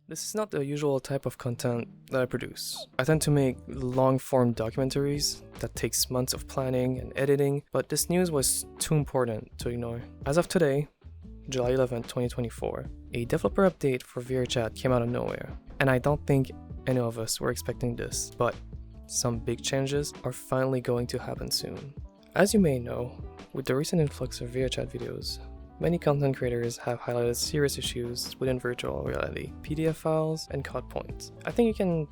This is not the usual type of content that I produce. I tend to make long-form documentaries that takes months of planning and editing, but this news was too important to ignore. As of today, July 11, 2024, a developer update for Vrchat came out of nowhere, and I don't think any of us were expecting this, but some big changes are finally going to happen soon. As you may know, with the recent influx of Vrchat videos, many content creators have highlighted serious issues within virtual reality, PDF files, and COD points. I think you can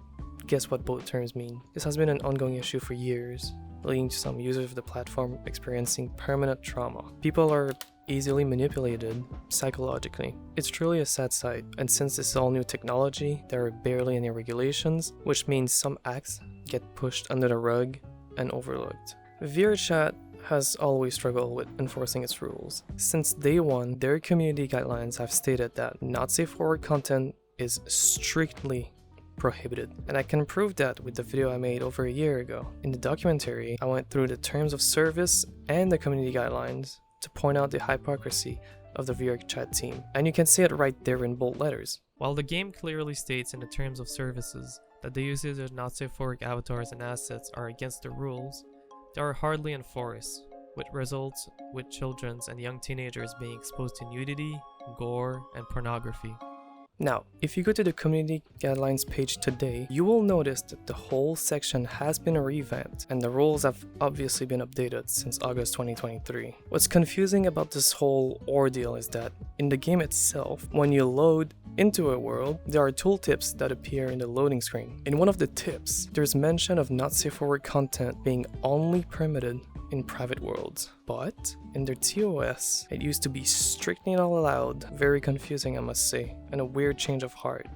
guess what both terms mean. This has been an ongoing issue for years, leading to some users of the platform experiencing permanent trauma. People are easily manipulated psychologically. It's truly a sad sight, and since this is all new technology, there are barely any regulations, which means some acts get pushed under the rug and overlooked. Vrchat has always struggled with enforcing its rules. Since day one, their community guidelines have stated that not safe for work content is strictly prohibited. And I can prove that with the video I made over a year ago. In the documentary, I went through the terms of service and the community guidelines to point out the hypocrisy of the Vrchat team. And you can see it right there in bold letters. While the game clearly states in the terms of services that the usage of not safe for work avatars and assets are against the rules, they are hardly enforced, with results with children and young teenagers being exposed to nudity, gore, and pornography. Now, if you go to the community guidelines page today, you will notice that the whole section has been revamped and the rules have obviously been updated since August 2023. What's confusing about this whole ordeal is that in the game itself, when you load into a world, there are tooltips that appear in the loading screen. In one of the tips, there's mention of not safe for work content being only permitted in private worlds, but in their TOS, it used to be strictly not allowed. Very confusing, I must say, and a weird change of heart.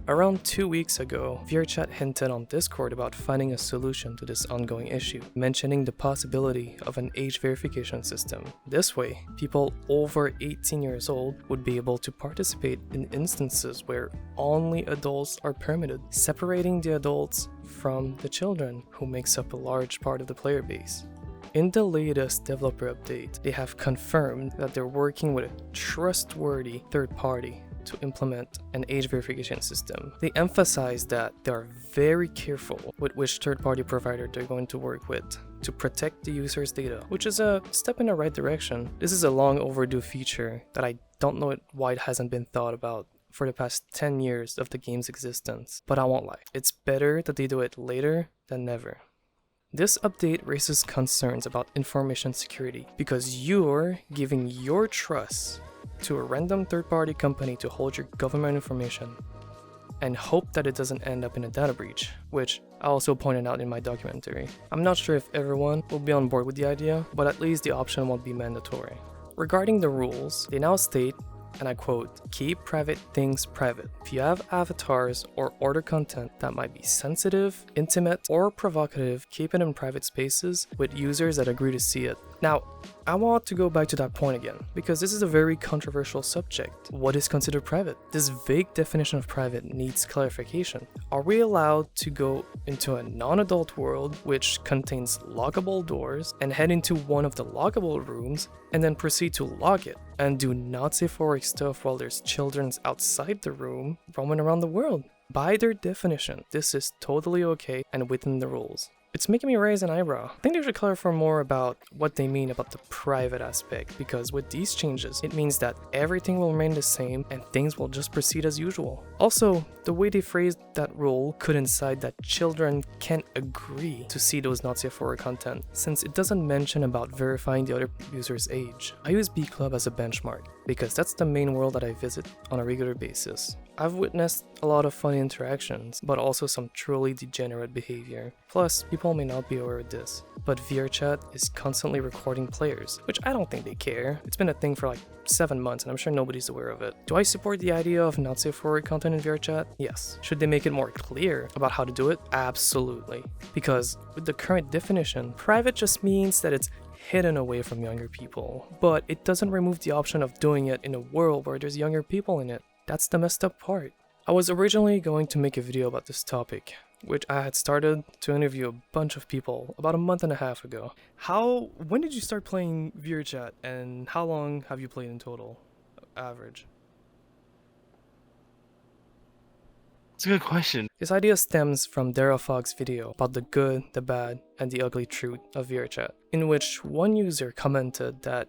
Around 2 weeks ago, Vrchat hinted on Discord about finding a solution to this ongoing issue, mentioning the possibility of an age verification system. This way, people over 18 years old would be able to participate in instances where only adults are permitted, separating the adults from the children, who makes up a large part of the player base. In the latest developer update, they have confirmed that they're working with a trustworthy third party to implement an age verification system. They emphasize that they are very careful with which third-party provider they're going to work with to protect the user's data, which is a step in the right direction. This is a long overdue feature that I don't know why it hasn't been thought about for the past 10 years of the game's existence, but I won't lie. It's better that they do it later than never. This update raises concerns about information security because you're giving your trust to a random third-party company to hold your government information and hope that it doesn't end up in a data breach, which I also pointed out in my documentary. I'm not sure if everyone will be on board with the idea, but at least the option won't be mandatory. Regarding the rules, they now state, and I quote, "Keep private things private. If you have avatars or order content that might be sensitive, intimate, or provocative, keep it in private spaces with users that agree to see it." Now, I want to go back to that point again, because this is a very controversial subject. What is considered private? This vague definition of private needs clarification. Are we allowed to go into a non-adult world which contains lockable doors and head into one of the lockable rooms and then proceed to lock it and do not safe for work stuff while there's children outside the room roaming around the world? By their definition, this is totally okay and within the rules. It's making me raise an eyebrow. I think they should clarify more about what they mean about the private aspect, because with these changes, it means that everything will remain the same and things will just proceed as usual. Also, the way they phrased that rule could incite that children can't agree to see those not safe for work content, since it doesn't mention about verifying the other user's age. I use B Club as a benchmark, because that's the main world that I visit on a regular basis. I've witnessed a lot of funny interactions, but also some truly degenerate behavior. Plus, people may not be aware of this, but Vrchat is constantly recording players, which I don't think they care. It's been a thing for like 7 months and I'm sure nobody's aware of it. Do I support the idea of not safe for work content in Vrchat? Yes. Should they make it more clear about how to do it? Absolutely. Because with the current definition, private just means that it's hidden away from younger people, but it doesn't remove the option of doing it in a world where there's younger people in it. That's the messed up part. I was originally going to make a video about this topic, which I had started to interview a bunch of people about a month and a half ago. When did you start playing Vrchat, and how long have you played in total? Average. That's a good question. This idea stems from Dara Fogg's video about the good, the bad, and the ugly truth of Vrchat, in which one user commented that,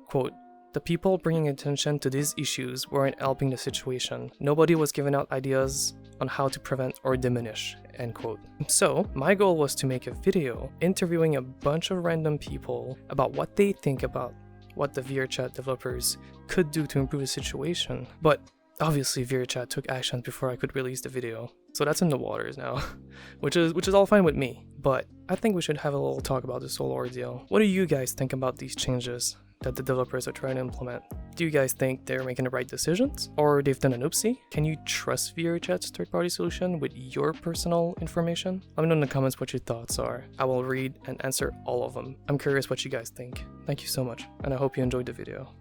quote, "The people bringing attention to these issues weren't helping the situation. Nobody was giving out ideas on how to prevent or diminish," end quote. So, my goal was to make a video interviewing a bunch of random people about what they think about what the Vrchat developers could do to improve the situation. But obviously Vrchat took action before I could release the video, so that's in the waters now, which is all fine with me. But I think we should have a little talk about this whole ordeal. What do you guys think about these changes that the developers are trying to implement? Do you guys think they're making the right decisions, or they've done an oopsie? Can you trust Vrchat's third-party solution with your personal information? Let me know in the comments what your thoughts are. I will read and answer all of them. I'm curious what you guys think. Thank you so much, and I hope you enjoyed the video.